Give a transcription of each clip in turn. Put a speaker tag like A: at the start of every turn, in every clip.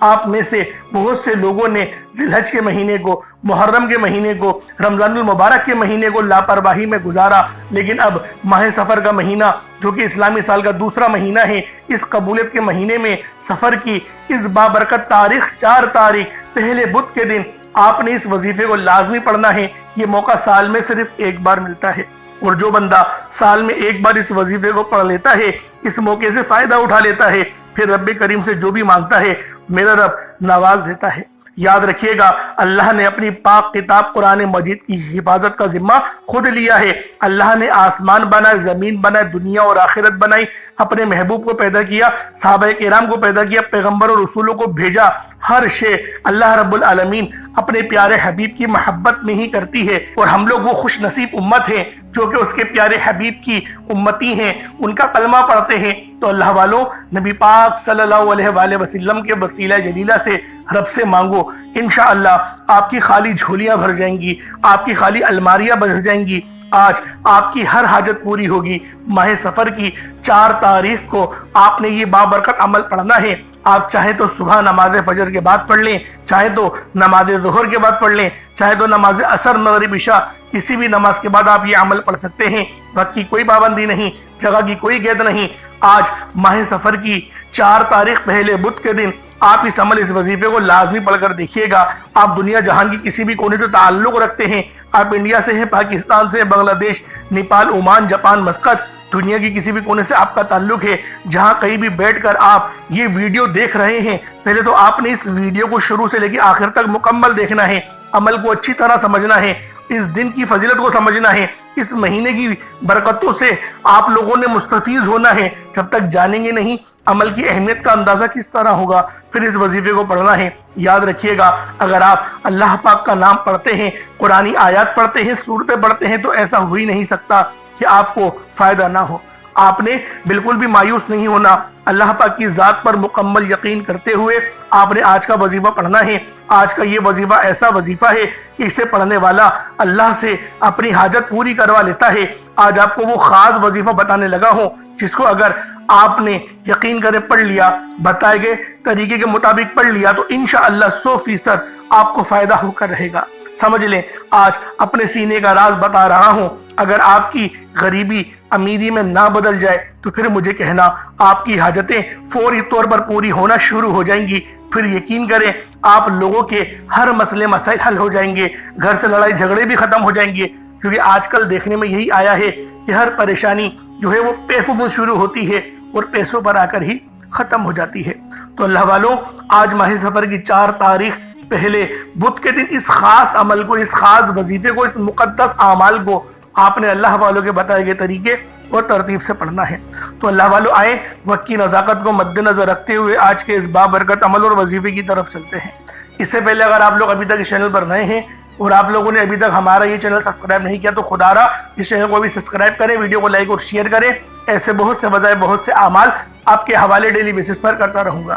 A: آپ میں سے بہت سے لوگوں نے ذی الحج کے مہینے کو، محرم کے مہینے کو، رمضان المبارک کے مہینے کو لاپرواہی میں گزارا، لیکن اب ماہ سفر کا مہینہ جو کہ اسلامی سال کا دوسرا مہینہ ہے، اس قبولیت کے مہینے میں سفر کی اس بابرکت تاریخ 4 تاریخ پہلے بدھ کے دن آپ نے اس وظیفے کو لازمی پڑھنا ہے۔ یہ موقع سال میں صرف ایک بار ملتا ہے، اور جو بندہ سال میں ایک بار اس وظیفے کو پڑھ لیتا ہے، اس موقع سے فائدہ اٹھا لیتا ہے، پھر رب کریم سے جو بھی مانگتا ہے میرا رب نواز دیتا ہے۔ یاد رکھیے گا، اللہ نے اپنی پاک کتاب قرآن مجید کی حفاظت کا ذمہ خود لیا ہے۔ اللہ نے آسمان بنائے، زمین بنائے، دنیا اور آخرت بنائی، اپنے محبوب کو پیدا کیا، صحابہ کرام کو پیدا کیا، پیغمبر اور رسولوں کو بھیجا۔ ہر شے اللہ رب العالمین اپنے پیارے حبیب کی محبت میں ہی کرتی ہے، اور ہم لوگ وہ خوش نصیب امت ہیں جو کہ اس کے پیارے حبیب کی امتی ہیں، ان کا کلمہ پڑھتے ہیں۔ تو اللہ والوں، نبی پاک صلی اللہ علیہ وآلہ وسلم کے وسیلہ جلیلہ سے رب سے مانگو، انشاءاللہ آپ کی خالی جھولیاں بھر جائیں گی، آپ کی خالی الماریاں بھر جائیں گی۔ آج آپ کی ہر حاجت پوری ہوگی۔ ماہ سفر کی 4 تاریخ کو آپ نے یہ بابرکت عمل پڑھنا ہے۔ آپ چاہے تو صبح نماز فجر کے بعد پڑھ لیں، چاہے تو نماز ظہر کے بعد پڑھ لیں، چاہے تو نماز عصر، مغرب، عشاء، کسی بھی نماز کے بعد آپ یہ عمل پڑھ سکتے ہیں۔ وقت کی کوئی پابندی نہیں، جگہ کی کوئی قید نہیں۔ آج ماہ سفر کی 4 تاریخ پہلے بدھ کے دن آپ اس عمل، اس وظیفے کو لازمی پڑھ کر دیکھیے گا۔ آپ دنیا جہان کی کسی بھی کونے سے تعلق رکھتے ہیں، آپ انڈیا سے ہیں، پاکستان سے، بنگلہ دیش، نیپال، عمان، جاپان، مسقط، دنیا کی کسی بھی کونے سے آپ کا تعلق ہے، جہاں کہیں بھی بیٹھ کر آپ یہ ویڈیو دیکھ رہے ہیں، پہلے تو آپ نے اس ویڈیو کو شروع سے لے کے آخر تک مکمل دیکھنا ہے، عمل کو اچھی طرح سمجھنا ہے، اس دن کی فضیلت کو سمجھنا ہے، اس مہینے کی برکتوں سے آپ لوگوں نے مستفیض ہونا ہے۔ جب تک جانیں گے نہیں عمل کی اہمیت کا اندازہ کس طرح ہوگا، پھر اس وظیفے کو پڑھنا ہے۔ یاد رکھیے گا، اگر آپ اللہ پاک کا نام پڑھتے ہیں، قرآنی آیات پڑھتے ہیں، سورتیں پڑھتے ہیں، تو ایسا ہو ہی نہیں سکتا کہ آپ کو فائدہ نہ ہو۔ آپ نے بالکل بھی مایوس نہیں ہونا، اللہ پاک کی ذات پر مکمل یقین کرتے ہوئے آپ نے آج کا وظیفہ پڑھنا ہے۔ آج کا یہ وظیفہ ایسا وظیفہ ہے کہ اسے پڑھنے والا اللہ سے اپنی حاجت پوری کروا لیتا ہے۔ آج آپ کو وہ خاص وظیفہ بتانے لگا ہوں جس کو اگر آپ نے یقین کرے پڑھ لیا، بتائے گئے طریقے کے مطابق پڑھ لیا، تو انشاءاللہ 100% آپ کو فائدہ ہو کر رہے گا۔ سمجھ لیں، آج اپنے سینے کا راز بتا رہا ہوں۔ اگر آپ کی غریبی امیری میں نہ بدل جائے تو پھر مجھے کہنا، آپ کی حاجتیں فوری طور پر پوری ہونا شروع ہو جائیں گی۔ پھر یقین کریں، آپ لوگوں کے ہر مسئلے مسائل حل ہو جائیں گے، گھر سے لڑائی جھگڑے بھی ختم ہو جائیں گے، کیونکہ آج کل دیکھنے میں یہی آیا ہے کہ ہر پریشانی جو ہے وہ پیسوں سے شروع ہوتی ہے اور پیسوں پر آ کر ہی ختم ہو جاتی ہے۔ تو اللہ والوں، آج ماہ سفر کی 4 تاریخ پہلے بدھ کے دن اس خاص عمل کو، اس خاص وظیفے کو، اس مقدس اعمال کو آپ نے اللہ والوں کے بتائے گئے طریقے اور ترتیب سے پڑھنا ہے۔ تو اللہ والوں، آئیں وقت کی نزاکت کو مد نظر رکھتے ہوئے آج کے اس بابرکت عمل اور وظیفے کی طرف چلتے ہیں۔ اس سے پہلے اگر آپ لوگ ابھی تک اس چینل پر نئے ہیں اور آپ لوگوں نے ابھی تک ہمارا یہ چینل سبسکرائب نہیں کیا، تو خدا را اس چینل کو بھی سبسکرائب کریں، ویڈیو کو لائک اور شیئر کریں۔ ایسے بہت سے وظائف، بہت سے اعمال آپ کے حوالے ڈیلی بیسس پر کرتا رہوں گا۔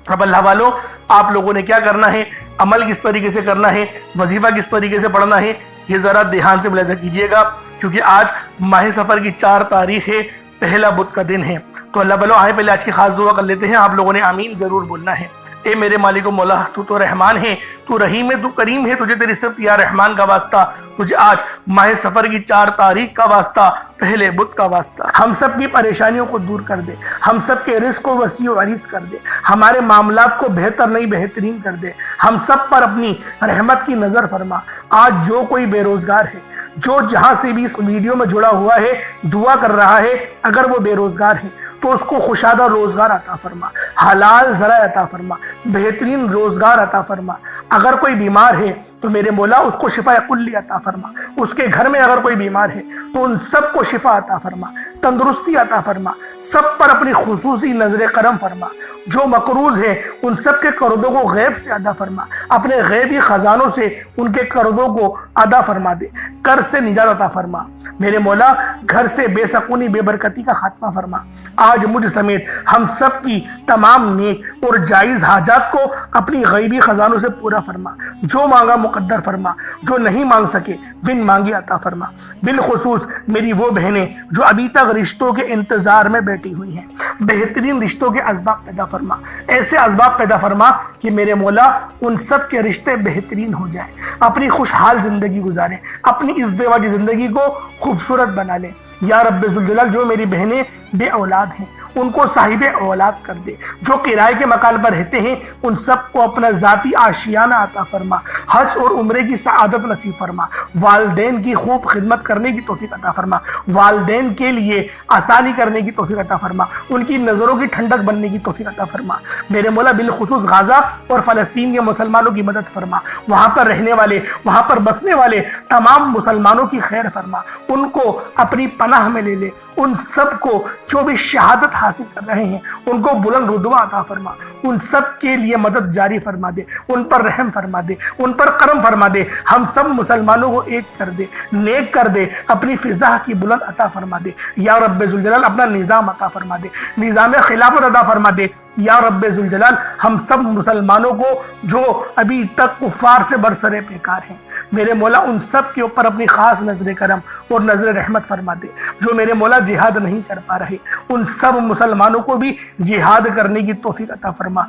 A: اب اللہ والوں، آپ لوگوں نے کیا کرنا ہے، عمل کس طریقے سے کرنا ہے، وظیفہ کس طریقے سے پڑھنا ہے، یہ ذرا دھیان سے ملاحظہ کیجئے گا، کیونکہ آج ماہ سفر کی 4 تاریخ ہے، پہلا بدھ کا دن ہے۔ تو اللہ والوں، آئیں پہلے آج کی خاص دعا کر لیتے ہیں۔ آپ لوگوں نے آمین ضرور بولنا ہے۔ اے میرے مالک و مولا، تو رحمان ہے، تو رحیم ہے، تو کریم ہے، تجھے تیری صفت یا رحمان کا واسطہ، تجھے آج ماہ سفر کی 4 تاریخ کا واسطہ، پہلے بدھ کا واسطہ۔ ہم سب کی پریشانیوں کو دور کر دے، ہم سب کے رزق کو وسیع و عریض کر دے، ہمارے معاملات کو بہتر نہیں بہترین کر دے، ہم سب پر اپنی رحمت کی نظر فرما۔ آج جو کوئی بے روزگار ہے، جو جہاں سے بھی اس ویڈیو میں جڑا ہوا ہے، دعا کر رہا ہے، اگر وہ بے روزگار ہے تو اس کو خوشادہ روزگار عطا فرما، حلال ذرائع عطا فرما، بہترین روزگار عطا فرما۔ اگر کوئی بیمار ہے تو میرے مولا اس کو شفا کلی عطا فرما۔ اس کے گھر میں اگر کوئی بیمار ہے تو ان سب کو شفا عطا فرما، تندرستی عطا فرما، سب پر اپنی خصوصی نظر کرم فرما۔ جو مقروض ہے ان سب کے قرضوں کو غیب سے ادا فرما، اپنے غیبی خزانوں سے ان کے قرضوں کو ادا فرما دے، قرض سے نجات عطا فرما۔ میرے مولا گھر سے بے سکونی، بے برکتی کا خاتمہ فرما۔ آج مجھ سمیت ہم سب کی تمام نیک اور جائز حاجات کو اپنی غیبی خزانوں سے پورا فرما۔ جو مانگا مقدر فرما، جو نہیں مانگ سکے بن مانگے عطا فرما۔ بالخصوص میری وہ بہنیں جو ابھی تک رشتوں کے انتظار میں بیٹھی ہوئی ہیں، بہترین رشتوں کے اسباب پیدا فرما، ایسے اسباب پیدا فرما کہ میرے مولا ان سب کے رشتے بہترین ہو جائیں، اپنی خوشحال زندگی گزاریں، اپنی ازدواجی زندگی کو خوبصورت بنا لیں۔ یا رب ذوالجلال جو میری بہنیں بے اولاد ہیں ان کو صاحب اولاد کر دے، جو کرائے کے مکان پر رہتے ہیں ان سب کو اپنا ذاتی آشیانہ عطا فرما، حج اور عمرے کی سعادت نصیب فرما، والدین کی خوب خدمت کرنے کی توفیق عطا فرما، والدین کے لیے آسانی کرنے کی توفیق عطا فرما، ان کی نظروں کی ٹھنڈک بننے کی توفیق عطا فرما۔ میرے مولا بالخصوص غزہ اور فلسطین کے مسلمانوں کی مدد فرما، وہاں پر رہنے والے، وہاں پر بسنے والے تمام مسلمانوں کی خیر فرما، ان کو اپنی پناہ میں لے لے، ان سب کو جو بھی شہادت حاصل کر رہے ہیں ان کو بلند رتبہ عطا فرما، ان سب کے لیے مدد جاری فرما دے، ان پر رحم فرما دے، ان پر کرم فرما دے، ہم سب مسلمانوں کو ایک کر دے، نیک کر دے، اپنی فضا کی بلند عطا فرما دے۔ یا رب ذوالجلال اپنا نظام عطا فرما دے، نظام خلافت عطا فرما دے۔ یا رب ذوالجلال ہم سب مسلمانوں کو جو ابھی تک کفار سے برسرے پیکار ہیں، میرے مولا ان سب کے اوپر اپنی خاص نظر کرم اور نظر رحمت فرما دے۔ جو میرے مولا جہاد نہیں کر پا رہے ان سب مسلمانوں کو بھی جہاد کرنے کی توفیق عطا فرما،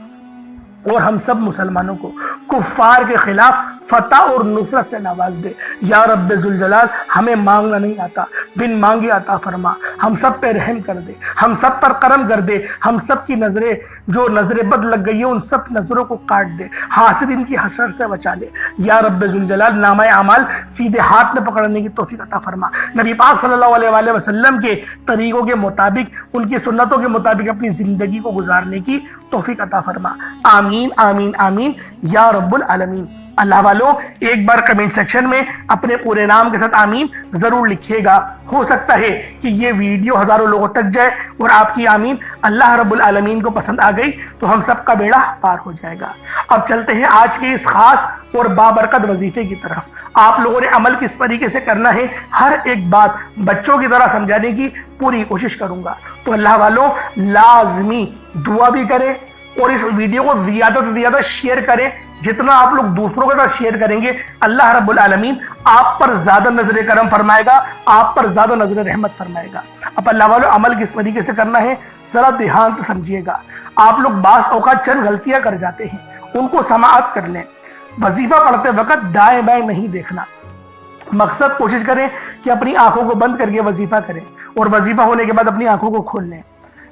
A: اور ہم سب مسلمانوں کو کفار کے خلاف فتح اور نصرت سے نواز دے۔ یا رب ذوالجلال ہمیں مانگنا نہیں آتا، بن مانگے عطا فرما، ہم سب پہ رحم کر دے، ہم سب پر کرم کر دے، ہم سب کی نظریں جو نظر بد لگ گئی ہے ان سب نظروں کو کاٹ دے، حاسدین کی حسد سے بچا لے۔ یا رب ذوالجلال نامہ اعمال سیدھے ہاتھ میں پکڑنے کی توفیق عطا فرما، نبی پاک صلی اللہ علیہ وآلہ وسلم کے طریقوں کے مطابق، ان کی سنتوں کے مطابق اپنی زندگی کو گزارنے کی توفیق عطا فرما۔ آمین آمین آمین یا رب العالمین۔ اللہ والوں ایک بار کمنٹ سیکشن میں اپنے پورے نام کے ساتھ آمین ضرور لکھیے گا، ہو سکتا ہے کہ یہ ویڈیو ہزاروں لوگوں تک جائے اور آپ کی آمین اللہ رب العالمین کو پسند آ گئی تو ہم سب کا بیڑا پار ہو جائے گا۔ اب چلتے ہیں آج کے اس خاص اور بابرکت وظیفے کی طرف۔ آپ لوگوں نے عمل کس طریقے سے کرنا ہے ہر ایک بات بچوں کی طرح سمجھانے کی پوری کوشش کروں گا، تو اللہ والوں لازمی دعا بھی کریں اور اس ویڈیو کو زیادہ سے زیادہ شیئر کریں۔ جتنا آپ لوگ دوسروں کے ساتھ شیئر کریں گے اللہ رب العالمین آپ پر زیادہ نظر کرم فرمائے گا، آپ پر زیادہ نظر رحمت فرمائے گا۔ اب اللہ والوں عمل کس طریقے سے کرنا ہے ذرا دھیان سے سمجھیے گا۔ آپ لوگ بعض اوقات چند غلطیاں کر جاتے ہیں، ان کو سماعت کر لیں۔ وظیفہ پڑھتے وقت دائیں بائیں نہیں دیکھنا، مقصد کوشش کریں کہ اپنی آنکھوں کو بند کر کے وظیفہ کریں اور وظیفہ ہونے کے بعد اپنی آنکھوں کو کھول لیں،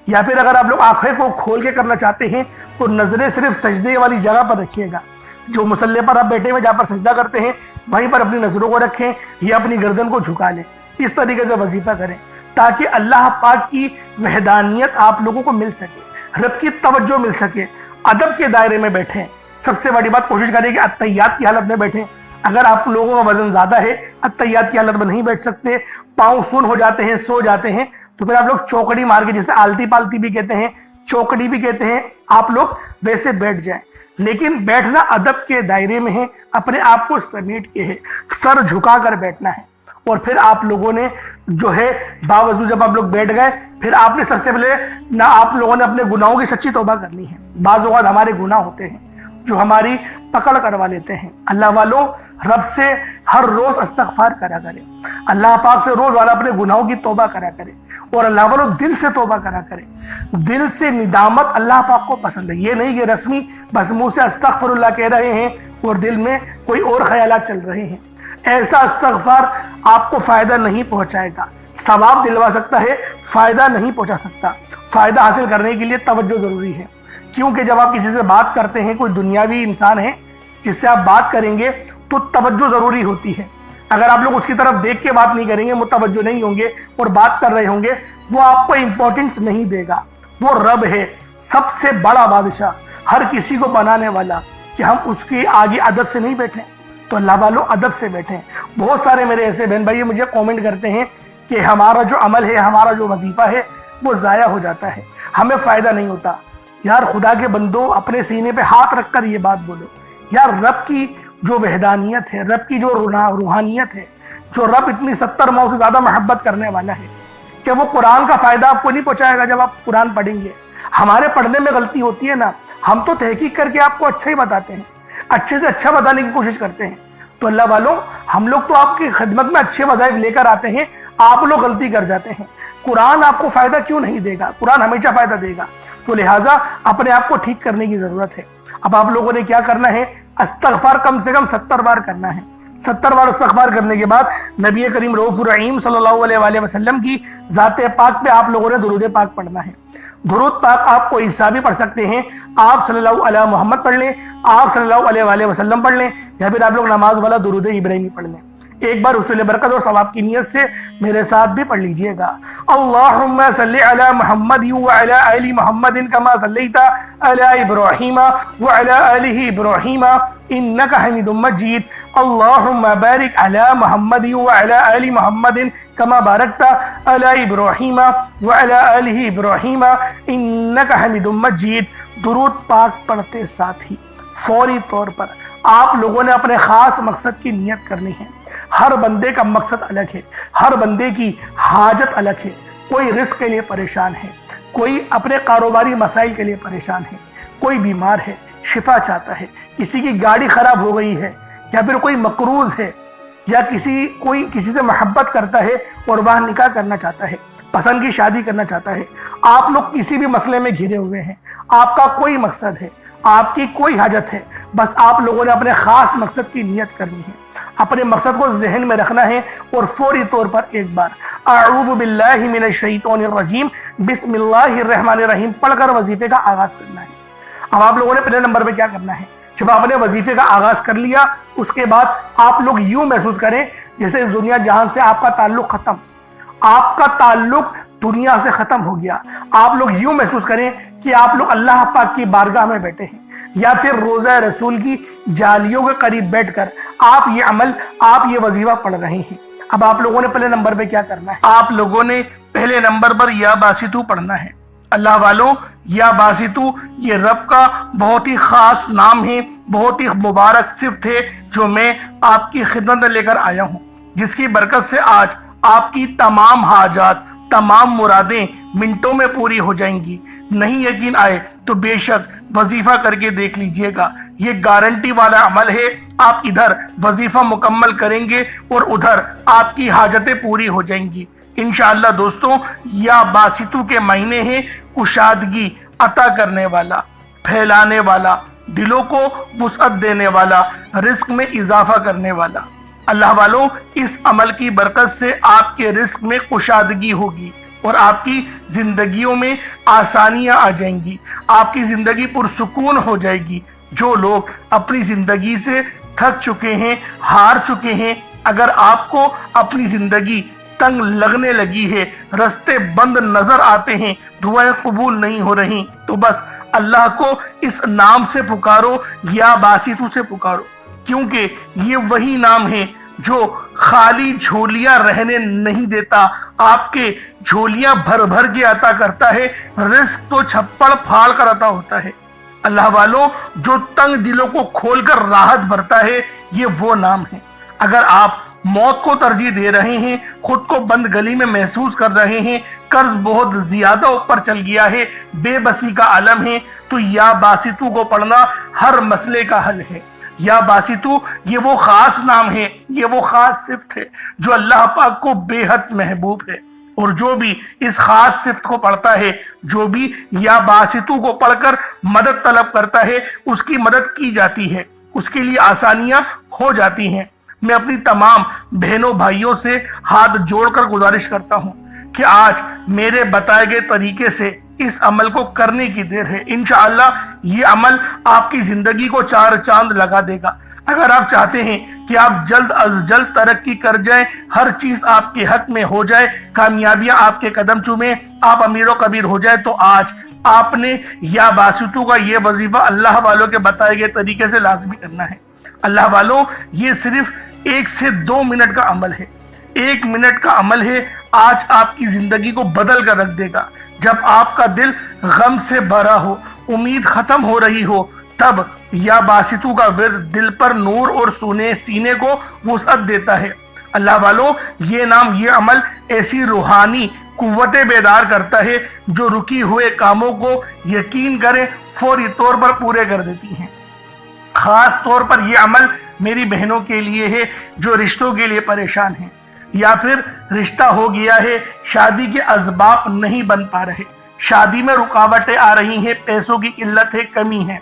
A: یا پھر اگر آپ لوگ آنکھیں کو کھول کے کرنا چاہتے ہیں تو نظریں صرف سجدے والی جگہ پر رکھیے گا، جو مصلی پر آپ بیٹھے ہوئے جہاں پر سجدہ کرتے ہیں وہیں پر اپنی نظروں کو رکھیں یا اپنی گردن کو جھکا لیں۔ اس طریقے سے وظیفہ کریں تاکہ اللہ پاک کی وحدانیت آپ لوگوں کو مل سکے، رب کی توجہ مل سکے، ادب کے دائرے میں بیٹھیں۔ سب سے بڑی بات کوشش کریں کہ اتحیات کی حالت میں بیٹھیں۔ اگر آپ لوگوں کا وزن زیادہ ہے اتحیات کی حالت میں نہیں بیٹھ سکتے، پاؤں سن ہو جاتے ہیں، سو جاتے ہیں، تو پھر آپ لوگ چوکڑی مار کے، جسے آلتی پالتی بھی کہتے ہیں، چوکڑی بھی کہتے ہیں، آپ لوگ ویسے بیٹھ جائیں۔ لیکن بیٹھنا ادب کے دائرے میں ہے، اپنے آپ کو سمیٹ کے ہے، سر جھکا کر بیٹھنا ہے۔ اور پھر آپ لوگوں نے جو ہے باوضو جب آپ لوگ بیٹھ گئے پھر آپ نے سب سے پہلے نہ آپ لوگوں نے اپنے گناہوں کی سچی توبہ کرنی ہے۔ بعض اوقات ہمارے گناہ ہوتے ہیں جو ہماری پکڑ کروا لیتے ہیں۔ اللہ والوں رب سے ہر روز استغفار کرا کرے، اللہ پاک سے روزانہ اپنے گناہوں کی توبہ کرا کرے، اور اللہ والوں دل سے توبہ کرا کرے۔ دل سے ندامت اللہ پاک کو پسند ہے، یہ نہیں کہ رسمی بس منہ سے استغفر اللہ کہہ رہے ہیں اور دل میں کوئی اور خیالات چل رہے ہیں۔ ایسا استغفار آپ کو فائدہ نہیں پہنچائے گا، ثواب دلوا سکتا ہے، فائدہ نہیں پہنچا سکتا۔ فائدہ حاصل کرنے کے لیے توجہ ضروری ہے، کیونکہ جب آپ کسی سے بات کرتے ہیں، کوئی دنیاوی انسان ہے جس سے آپ بات کریں گے تو توجہ ضروری ہوتی ہے۔ اگر آپ لوگ اس کی طرف دیکھ کے بات نہیں کریں گے، متوجہ نہیں ہوں گے اور بات کر رہے ہوں گے، وہ آپ کو امپورٹنس نہیں دے گا۔ وہ رب ہے، سب سے بڑا بادشاہ، ہر کسی کو بنانے والا، کہ ہم اس کے آگے ادب سے نہیں بیٹھیں۔ تو اللہ والوں ادب سے بیٹھیں۔ بہت سارے میرے ایسے بہن بھائی مجھے کومنٹ کرتے ہیں کہ ہمارا جو عمل ہے، ہمارا جو وظیفہ ہے وہ ضائع ہو جاتا ہے، ہمیں فائدہ نہیں ہوتا۔ یار خدا کے بندو، اپنے سینے پہ ہاتھ رکھ کر یہ بات بولو، یار رب کی جو وحدانیت ہے، رب کی جو روحانیت ہے، جو رب اتنی 70 ماؤں سے زیادہ محبت کرنے والا ہے، کہ وہ قرآن کا فائدہ آپ کو نہیں پہنچائے گا جب آپ قرآن پڑھیں گے۔ ہمارے پڑھنے میں غلطی ہوتی ہے نا، ہم تو تحقیق کر کے آپ کو اچھا ہی بتاتے ہیں، اچھے سے اچھا بتانے کی کوشش کرتے ہیں۔ تو اللہ والوں، ہم لوگ تو آپ کی خدمت میں اچھے وظائف لے کر آتے ہیں، آپ لوگ غلطی کر جاتے ہیں۔ قرآن آپ کو فائدہ کیوں نہیں دے گا؟ قرآن ہمیشہ فائدہ دے گا۔ تو لہٰذا اپنے آپ کو ٹھیک کرنے کی ضرورت ہے۔ اب آپ لوگوں نے کیا کرنا ہے؟ استغفار کم سے کم 70 بار کرنا ہے۔ 70 بار استغفار کرنے کے بعد نبی کریم رؤوف الرحیم صلی اللہ علیہ وآلہ وسلم کی ذات پاک پہ آپ لوگوں نے درود پاک پڑھنا ہے۔ درود پاک آپ کو عیسیٰ بھی پڑھ سکتے ہیں، آپ صلی اللہ علیہ محمد پڑھ لیں، آپ صلی اللہ علیہ وآلہ وسلم پڑھ لیں، یا پھر آپ لوگ نماز والا درود ابراہیمی پڑھ لیں۔ ایک بار حصول برکت اور ثواب کی نیت سے میرے ساتھ بھی پڑھ لیجئے گا۔ اللہم صلی علی محمد وعلی آل محمد کما صلیت علی ابراہیم وعلی آل ابراہیم انکا حمید مجید۔ اللہم بارک علی محمد وعلی آل محمد کما بارکت علی ابراہیم وعلی آل ابراہیم انکا حمید مجید۔ درود پاک پڑھتے ساتھ ہی فوری طور پر آپ لوگوں نے اپنے خاص مقصد کی نیت کرنی ہے۔ ہر بندے کا مقصد الگ ہے، ہر بندے کی حاجت الگ ہے۔ کوئی رزق کے لیے پریشان ہے، کوئی اپنے کاروباری مسائل کے لیے پریشان ہے، کوئی بیمار ہے شفا چاہتا ہے، کسی کی گاڑی خراب ہو گئی ہے، یا پھر کوئی مقروض ہے، یا کوئی کسی سے محبت کرتا ہے اور وہاں نکاح کرنا چاہتا ہے، پسند کی شادی کرنا چاہتا ہے۔ آپ لوگ کسی بھی مسئلے میں گھرے ہوئے ہیں، آپ کا کوئی مقصد ہے، آپ کی کوئی حاجت ہے، بس آپ لوگوں نے اپنے خاص مقصد کی نیت کرنی ہے، اپنے مقصد کو ذہن میں رکھنا ہے، اور فوری طور پر ایک بار اعوذ باللہ من الشیطان الرجیم بسم اللہ الرحمن الرحیم پڑھ کر وظیفے کا آغاز کرنا ہے۔ اب آپ لوگوں نے پہلے نمبر پہ کیا کرنا ہے؟ جب آپ نے وظیفے کا آغاز کر لیا، اس کے بعد آپ لوگ یوں محسوس کریں جیسے اس دنیا جہان سے آپ کا تعلق ختم، آپ کا تعلق دنیا سے ختم ہو گیا۔ آپ لوگ یوں محسوس کریں کہ آپ لوگ اللہ پاک کی بارگاہ میں بیٹھے ہیں، یا پھر روضہ رسول کی جالیوں کے قریب بیٹھ کر آپ یہ عمل، آپ یہ وظیفہ پڑھ رہے ہیں۔ اب آپ لوگوں نے پہلے نمبر پہ کیا کرنا ہے؟ آپ لوگوں نے پہلے نمبر پر یا باسطو پڑھنا ہے۔ اللہ والوں، یا باسطو یہ رب کا بہت ہی خاص نام ہے، بہت ہی مبارک صفت ہے، جو میں آپ کی خدمت میں لے کر آیا ہوں، جس کی برکت سے آج آپ کی تمام حاجات، تمام مرادیں منٹوں میں پوری ہو جائیں گی۔ نہیں یقین آئے تو بے شک وظیفہ کر کے دیکھ لیجئے گا، یہ گارنٹی والا عمل ہے۔ آپ ادھر وظیفہ مکمل کریں گے اور ادھر آپ کی حاجتیں پوری ہو جائیں گی انشاءاللہ۔ دوستوں، یا باسطو کے مہینے ہیں کشادگی عطا کرنے والا، پھیلانے والا، دلوں کو وسعت دینے والا، رزق میں اضافہ کرنے والا۔ اللہ والوں، اس عمل کی برکت سے آپ کے رزق میں کشادگی ہوگی اور آپ کی زندگیوں میں آسانیاں آ جائیں گی، آپ کی زندگی پرسکون ہو جائے گی۔ جو لوگ اپنی زندگی سے تھک چکے ہیں، ہار چکے ہیں، اگر آپ کو اپنی زندگی تنگ لگنے لگی ہے، رستے بند نظر آتے ہیں، دعائیں قبول نہیں ہو رہی، تو بس اللہ کو اس نام سے پکارو، یا باسطو سے پکارو، کیونکہ یہ وہی نام ہے جو خالی جھولیاں رہنے نہیں دیتا، آپ کے جھولیاں بھر بھر کے عطا کرتا ہے، رزق تو چھپڑ پھاڑ کر عطا ہوتا ہے۔ اللہ والوں، جو تنگ دلوں کو کھول کر راحت بھرتا ہے، یہ وہ نام ہے۔ اگر آپ موت کو ترجیح دے رہے ہیں، خود کو بند گلی میں محسوس کر رہے ہیں، قرض بہت زیادہ اوپر چل گیا ہے، بے بسی کا عالم ہے، تو یا باسطو کو پڑھنا ہر مسئلے کا حل ہے۔ یا باسطو یہ وہ خاص نام ہے، یہ وہ خاص صفت ہے جو اللہ پاک کو بے حد محبوب ہے، اور جو بھی اس خاص صفت کو پڑھتا ہے، جو بھی یا باسطو کو پڑھ کر مدد طلب کرتا ہے، اس کی مدد کی جاتی ہے، اس کے لیے آسانیاں ہو جاتی ہیں۔ میں اپنی تمام بہنوں بھائیوں سے ہاتھ جوڑ کر گزارش کرتا ہوں کہ آج میرے بتائے گئے طریقے سے اس عمل کو کرنے کی دیر ہے۔ انشاءاللہ یہ عمل آپ کی زندگی کو چار چاند لگا دے گا۔ اگر آپ چاہتے ہیں کہ آپ جلد از جلد ترقی کر جائیں، ہر چیز آپ کے حق میں ہو جائے، کامیابیاں آپ کے قدم چومیں، آپ امیر و کبیر ہو جائے، تو آج آپ نے یا باسطو کا یہ وظیفہ اللہ والوں کے بتائے گئے طریقے سے لازمی کرنا ہے۔ اللہ والوں، یہ صرف 1 سے 2 منٹ کا عمل ہے، 1 منٹ کا عمل ہے، آج آپ کی زندگی کو بدل کر رکھ دے گا۔ جب آپ کا دل غم سے بھرا ہو، امید ختم ہو رہی ہو، تب یا باسطو کا ورد دل پر نور اور سینے کو وسعت دیتا ہے۔ اللہ والوں، یہ نام، یہ عمل ایسی روحانی قوتیں بیدار کرتا ہے جو رکی ہوئے کاموں کو یقین کریں فوری طور پر پورے کر دیتی ہیں۔ خاص طور پر یہ عمل میری بہنوں کے لیے ہے جو رشتوں کے لیے پریشان ہیں، یا پھر رشتہ ہو گیا ہے، شادی کے اسباب نہیں بن پا رہے، شادی میں رکاوٹیں آ رہی ہیں، پیسوں کی قلت ہے، کمی ہے،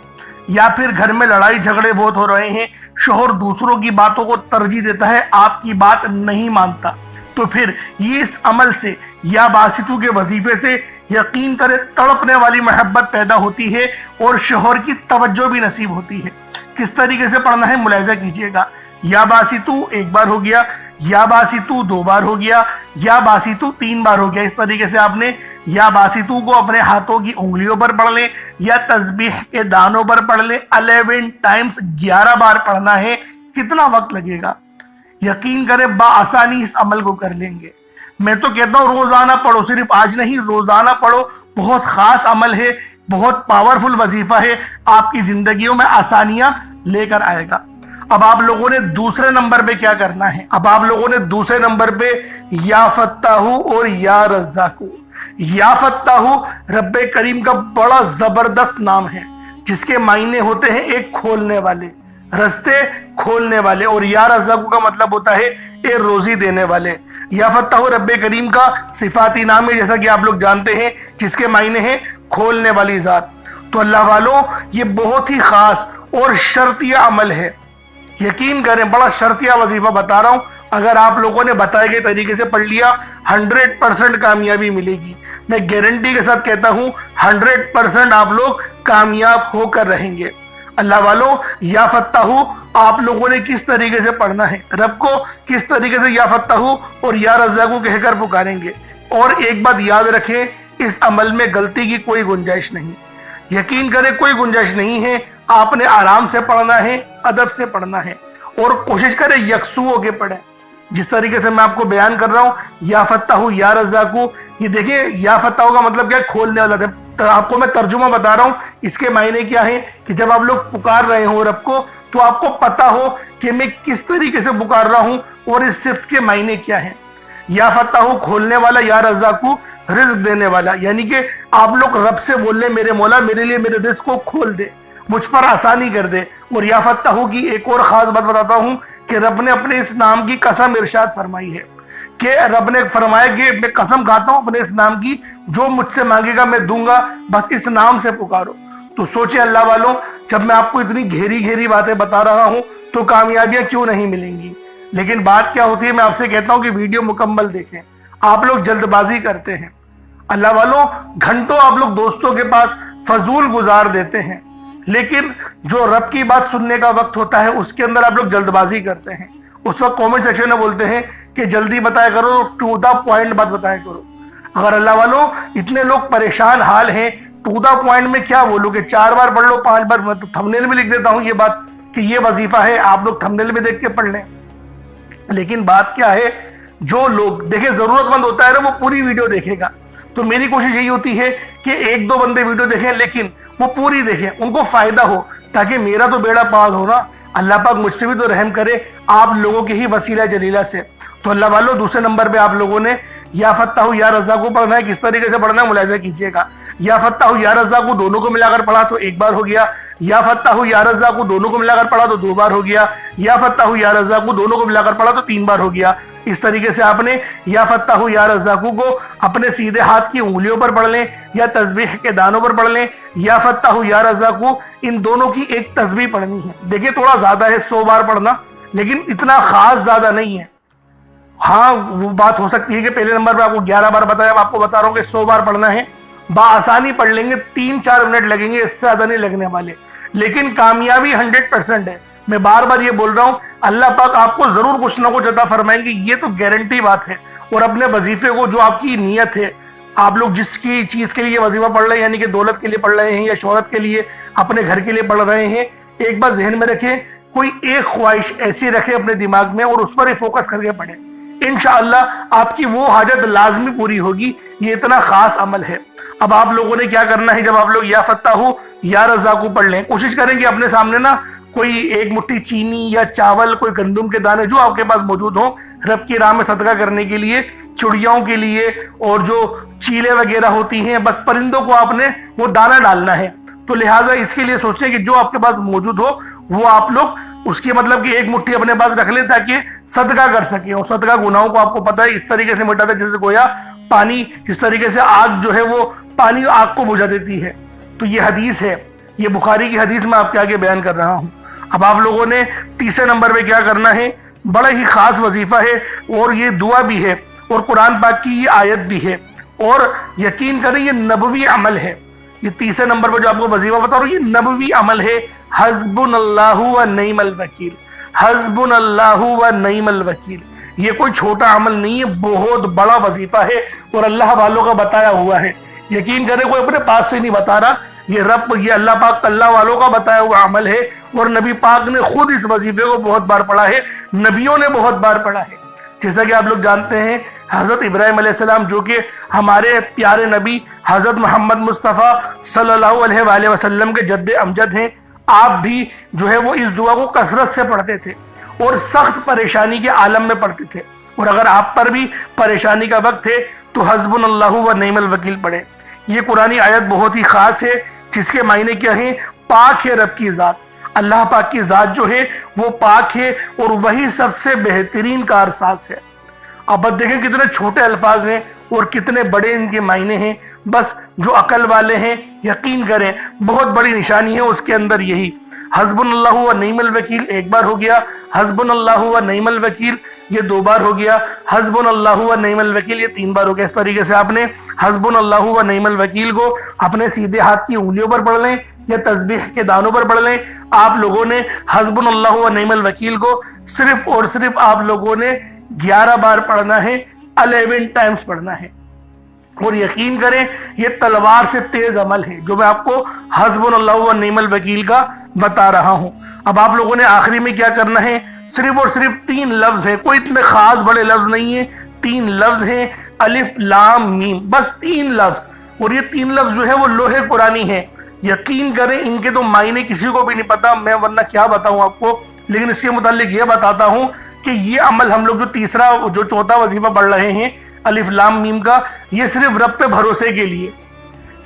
A: یا پھر گھر میں لڑائی جھگڑے بہت ہو رہے ہیں، شوہر دوسروں کی باتوں کو ترجیح دیتا ہے، آپ کی بات نہیں مانتا، تو پھر یہ اس عمل سے یا باسطو کے وظیفے سے یقین کرے تڑپنے والی محبت پیدا ہوتی ہے اور شوہر کی توجہ بھی نصیب ہوتی ہے۔ کس طریقے سے پڑھنا ہے ملاحظہ کیجئے گا۔ یا باسطو ایک بار ہو گیا، یا باسطو دو بار ہو گیا، یا باسطو تین بار ہو گیا۔ اس طریقے سے آپ نے یا باسطو کو اپنے ہاتھوں کی انگلیوں پر پڑھ لیں یا تسبیح کے دانوں پر پڑھ لیں۔ 11 ٹائمز 11 بار پڑھنا ہے۔ کتنا وقت لگے گا؟ یقین کریں بآسانی اس عمل کو کر لیں گے۔ میں تو کہتا ہوں روزانہ پڑھو، صرف آج نہیں، روزانہ پڑھو۔ بہت خاص عمل ہے، بہت پاورفل وظیفہ ہے، آپ کی زندگیوں میں آسانیاں لے کر آئے گا۔ اب آپ لوگوں نے دوسرے نمبر پہ کیا کرنا ہے؟ اب آپ لوگوں نے دوسرے نمبر پہ یا فتاحو اور یا رزاقو۔ یا فتاحو رب کریم کا بڑا زبردست نام ہے جس کے معنی ہوتے ہیں ایک کھولنے والے، رستے کھولنے والے، اور یا رزاقو کا مطلب ہوتا ہے اے روزی دینے والے۔ یا فتاحو رب کریم کا صفاتی نام ہے جیسا کہ آپ لوگ جانتے ہیں، جس کے معنی ہیں کھولنے والی ذات۔ تو اللہ والوں یہ بہت ہی خاص اور شرطیہ عمل ہے، یقین کریں بڑا شرطیہ وظیفہ بتا رہا ہوں۔ اگر آپ لوگوں نے بتائے گئے طریقے سے پڑھ لیا 100% کامیابی ملے گی۔ میں گارنٹی کے ساتھ کہتا ہوں 100% آپ لوگ کامیاب ہو کر رہیں گے۔ اللہ والوں یا فتاحو آپ لوگوں نے کس طریقے سے پڑھنا ہے، رب کو کس طریقے سے یا فتاحو اور یا رزاقو کہہ کر پکاریں گے۔ اور ایک بات یاد رکھیں، اس عمل میں غلطی کی کوئی گنجائش نہیں، یقین کریں کوئی گنجائش نہیں ہے۔ آپ نے آرام سے پڑھنا ہے، ادب سے پڑھنا ہے، اور کوشش کریں یکسو ہو کے پڑھیں۔ جس طریقے سے میں آپ کو بیان کر رہا ہوں یا فتاحو یا رزاقو، یہ دیکھیں یا فتاحو کا مطلب کیا ہے؟ کھولنے والا۔ آپ کو میں ترجمہ بتا رہا ہوں، اس کے معنی کیا ہے کہ جب آپ لوگ پکار رہے ہوں رب کو تو آپ کو پتا ہو کہ میں کس طریقے سے پکار رہا ہوں اور اس صفت کے معنی کیا ہیں۔ یا فتاحو کھولنے والا، یا رزاقو رزق دینے والا، یعنی کہ آپ لوگ رب سے بول لیں میرے مولا میرے لیے میرے رزق کو کھول دے، مجھ پر آسانی کر دے۔ اور یا فتاحو کی ایک اور خاص بات بتاتا ہوں کہ رب نے اپنے اس نام کی قسم ارشاد فرمائی ہے کہ رب نے فرمایا کہ میں قسم کھاتا ہوں اپنے اس نام کی، جو مجھ سے مانگے گا میں دوں گا، بس اس نام سے پکارو۔ تو سوچے اللہ والوں، جب میں آپ کو اتنی گہری باتیں بتا رہا ہوں تو کامیابیاں کیوں نہیں ملیں گی؟ لیکن بات کیا ہوتی ہے، میں آپ سے کہتا ہوں کہ ویڈیو مکمل دیکھیں۔ آپ لوگ جلد بازی کرتے ہیں، اللہ والوں گھنٹوں آپ لوگ دوستوں کے پاس فضول گزار دیتے ہیں، لیکن جو رب کی بات سننے کا وقت ہوتا ہے اس کے اندر آپ لوگ جلد بازی کرتے ہیں۔ اس وقت کومنٹ سیکشن میں بولتے ہیں کہ جلدی بتایا کرو، ٹو دا پوائنٹ بات بتایا کرو۔ اگر اللہ والوں اتنے لوگ پریشان حال ہیں، ٹو دا پوائنٹ میں کیا بولو کہ 4 بار پڑھ لو 5 بار، میں تو تھمبنیل میں لکھ دیتا ہوں یہ بات کہ یہ وظیفہ ہے، آپ لوگ تھمبنیل میں دیکھ کے پڑھ لیں۔ لیکن بات کیا ہے، جو لوگ دیکھیں ضرورت مند ہوتا ہے نا وہ پوری ویڈیو دیکھے گا۔ تو میری کوشش یہی ہوتی ہے کہ 1-2 بندے ویڈیو دیکھیں لیکن وہ پوری دیکھیں، ان کو فائدہ ہو، تاکہ میرا تو بیڑا پار ہو نا، اللہ پاک مجھ سے بھی تو رحم کرے آپ لوگوں کے ہی وسیلہ جلیلہ سے۔ تو اللہ والوں دوسرے نمبر پہ آپ لوگوں نے یا فتاحو یا رزاقو پڑھنا ہے۔ کس طریقے سے پڑھنا ہے ملاحظہ کیجئے گا۔ یا فتاحو یا رزاقو دونوں کو ملا کر پڑھا تو 1 بار ہو گیا، یا فتاحو یا رزاقو دونوں کو ملا کر پڑھا تو 2 بار ہو گیا، یا فتاحو یا رزاقو دونوں کو ملا کر پڑھا تو 3 بار ہو گیا۔ اس طریقے سے آپ نے یا فتاحو یا رزاقو کو اپنے سیدھے ہاتھ کی انگلیوں پر پڑھ لیں یا تسبیح کے دانوں پر پڑھ لیں۔ یا فتاحو یا رزاقو ان دونوں کی ایک تسبیح پڑھنی ہے۔ دیکھیں تھوڑا زیادہ ہے 100 بار پڑھنا، لیکن اتنا خاص زیادہ نہیں ہے۔ ہاں وہ بات ہو سکتی ہے کہ پہلے نمبر پہ آپ کو 11 بار بتایا، اب آپ کو بتا رہا ہوں کہ 100 بار پڑھنا ہے۔ بآسانی پڑھ لیں گے، 3-4 منٹ لگیں گے، اس سے زیادہ نہیں لگنے والے، لیکن کامیابی 100% ہے۔ میں بار بار یہ بول رہا ہوں، اللہ پاک آپ کو ضرور کچھ نہ کچھ عطا فرمائیں گے، یہ تو گارنٹی بات ہے۔ اور اپنے وظیفے کو، جو آپ کی نیت ہے، آپ لوگ جس کی چیز کے لیے وظیفہ پڑھ رہے ہیں، یعنی کہ دولت کے لیے پڑھ رہے ہیں یا شہرت کے لیے، اپنے گھر کے لیے پڑھ رہے ہیں، ایک بات ذہن میں رکھیں، کوئی ایک خواہش ایسی رکھیں اپنے دماغ میں اور اس پر ہی فوکس کر کے پڑھیں، انشاءاللہ آپ کی وہ حاجت لازمی پوری ہوگی۔ یہ اتنا خاص عمل ہے۔ اب آپ لوگوں نے کیا کرنا ہے، جب آپ لوگ یا فتاحو یا رزاقو پڑھ لیں، کوشش کریں کہ اپنے سامنے نا کوئی 1 مٹھی چینی یا چاول، کوئی گندم کے دانے جو آپ کے پاس موجود ہوں، رب کی راہ میں صدقہ کرنے کے لیے، چڑیاؤں کے لیے، اور جو چیلے وغیرہ ہوتی ہیں، بس پرندوں کو آپ نے وہ دانہ ڈالنا ہے۔ تو لہٰذا اس کے لیے سوچیں کہ جو آپ کے پاس موجود ہو وہ آپ لوگ اس کی مطلب کہ ایک مٹھی اپنے پاس رکھ لیں تاکہ صدقہ کر سکیں، اور صدقہ گناہوں کو آپ کو پتہ ہے اس طریقے سے مٹاتا ہے جیسے گویا پانی، جس طریقے سے آگ جو ہے وہ پانی آگ کو بجھا دیتی ہے۔ تو یہ حدیث ہے، یہ بخاری کی حدیث میں آپ کے آگے بیان کر رہا ہوں۔ اب آپ لوگوں نے تیسرے نمبر پہ کیا کرنا ہے، بڑا ہی خاص وظیفہ ہے، اور یہ دعا بھی ہے اور قرآن پاک کی یہ آیت بھی ہے، اور یقین کریں یہ نبوی عمل ہے۔ یہ تیسرے نمبر پر جو آپ کو وظیفہ بتا رہا ہوں یہ نبوی عمل ہے، حسبنا اللہ و نعم الوکیل، حسبنا اللہ و نعم الوکیل۔ یہ کوئی چھوٹا عمل نہیں ہے، بہت بڑا وظیفہ ہے اور اللہ والوں کا بتایا ہوا ہے۔ یقین کریں کوئی اپنے پاس سے نہیں بتا رہا، یہ اللہ پاک اللہ والوں کا بتایا ہوا عمل ہے، اور نبی پاک نے خود اس وظیفے کو بہت بار پڑھا ہے، نبیوں نے بہت بار پڑھا ہے۔ جیسا کہ آپ لوگ جانتے ہیں حضرت ابراہیم علیہ السلام جو کہ ہمارے پیارے نبی حضرت محمد مصطفیٰ صلی اللہ علیہ وآلہ وسلم کے جد امجد ہیں، آپ بھی جو ہے وہ اس دعا کو کثرت سے پڑھتے تھے اور سخت پریشانی کے عالم میں پڑھتے تھے، اور اگر آپ پر بھی پریشانی کا وقت ہے تو حسبنا اللہ و نعم الوکیل پڑھیں۔ یہ قرآنی آیت بہت ہی خاص ہے، جس کے معنی کیا ہیں، پاک ہے رب کی ذات، اللہ پاک کی ذات جو ہے وہ پاک ہے اور وہی سب سے بہترین کارساز ہے۔ اب دیکھیں کتنے چھوٹے الفاظ ہیں اور کتنے بڑے ان کے معنی ہیں، بس جو عقل والے ہیں یقین کریں بہت بڑی نشانی ہے اس کے اندر یہی۔ حسبنا اللہ و نعم الوکیل ایک بار ہو گیا، حسبنا اللہ و نعم الوکیل یہ 2 بار ہو گیا، حسبنا اللہ و نعم الوکیل یہ 3 بار ہو گیا۔ اس طریقے سے آپ نے حسبنا اللہ و نعم الوکیل کو اپنے سیدھے ہاتھ کی انگلیوں پر پڑھ لیں یا تسبیح کے دانوں پر پڑھ لیں۔ آپ لوگوں نے حسبنا اللہ و نعم الوکیل کو صرف اور صرف آپ لوگوں نے 11 بار پڑھنا ہے، 11 ٹائمز پڑھنا ہے، اور یقین کریں یہ تلوار سے تیز عمل ہے جو میں آپ کو حسبنا اللہ و نعم الوکیل کا بتا رہا ہوں۔ اب آپ لوگوں نے آخری میں کیا کرنا ہے، صرف اور صرف 3 لفظ ہیں، کوئی اتنے خاص بڑے لفظ نہیں ہیں، 3 لفظ ہیں، الف لام میم، بس 3 لفظ، اور یہ 3 لفظ جو ہے وہ لوح قرآنی ہیں۔ یقین کریں ان کے تو معنی کسی کو بھی نہیں پتا، میں ورنہ کیا بتاؤں آپ کو، لیکن اس کے متعلق یہ بتاتا ہوں کہ یہ عمل ہم لوگ جو چوتھا وظیفہ پڑھ رہے ہیں الف لام میم کا، یہ صرف رب پہ بھروسے کے لیے،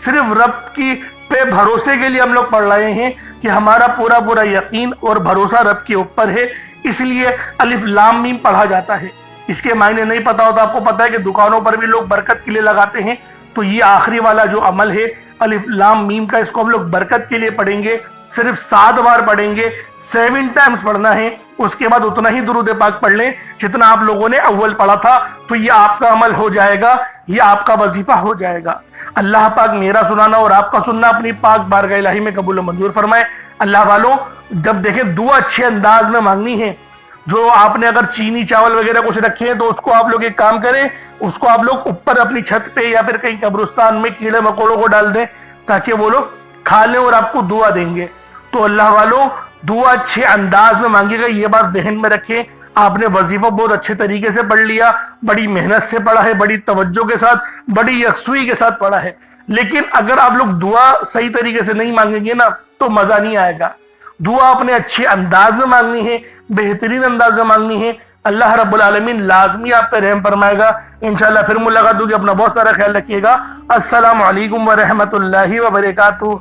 A: صرف رب کی پہ بھروسے کے لیے ہم لوگ پڑھ رہے ہیں کہ ہمارا پورا یقین اور بھروسہ رب کے اوپر ہے، اس لیے الف لام میم پڑھا جاتا ہے۔ اس کے معنی نہیں پتا ہوتا، آپ کو پتا ہے کہ دکانوں پر بھی لوگ برکت کے لیے لگاتے ہیں، تو یہ آخری والا جو عمل ہے الف لام میم کا، اس کو ہم لوگ برکت کے لیے پڑھیں گے، صرف 7 بار پڑھیں گے، 7 ٹائمز پڑھنا ہے۔ اس کے بعد اتنا ہی درود پاک پڑھ لیں جتنا آپ لوگوں نے اول پڑھا تھا، تو یہ آپ کا عمل ہو جائے گا، یہ آپ کا وظیفہ ہو جائے گا۔ اللہ پاک میرا سنانا اور آپ کا سننا اپنی پاک بارگاہ الہی میں قبول و منظور فرمائے۔ اللہ والوں جب دیکھیں دعا اچھے انداز میں مانگنی ہے، جو آپ نے اگر چینی چاول وغیرہ کچھ رکھے ہیں تو اس کو آپ لوگ ایک کام کریں، اس کو آپ لوگ اوپر اپنی چھت پہ یا پھر کہیں قبرستان میں کیڑے مکوڑوں کو ڈال دیں تاکہ وہ لوگ کھا لیں اور آپ کو دعا دیں گے۔ تو اللہ والوں دعا اچھے انداز میں مانگے گا، یہ بات ذہن میں رکھیں۔ آپ نے وظیفہ بہت اچھے طریقے سے پڑھ لیا، بڑی محنت سے پڑھا ہے، بڑی توجہ کے ساتھ، بڑی یکسوئی کے ساتھ پڑھا ہے، لیکن اگر آپ لوگ دعا صحیح طریقے سے نہیں مانگیں گے نا تو مزہ نہیں آئے گا۔ دعا اپنے اچھے انداز میں مانگنی ہے، بہترین انداز میں مانگنی ہے، اللہ رب العالمین لازمی آپ پہ رحم فرمائے گا۔ انشاءاللہ پھر ملاقات ہوگی، اپنا بہت سارا خیال رکھیے گا۔ السلام علیکم ورحمۃ اللہ وبرکاتہ۔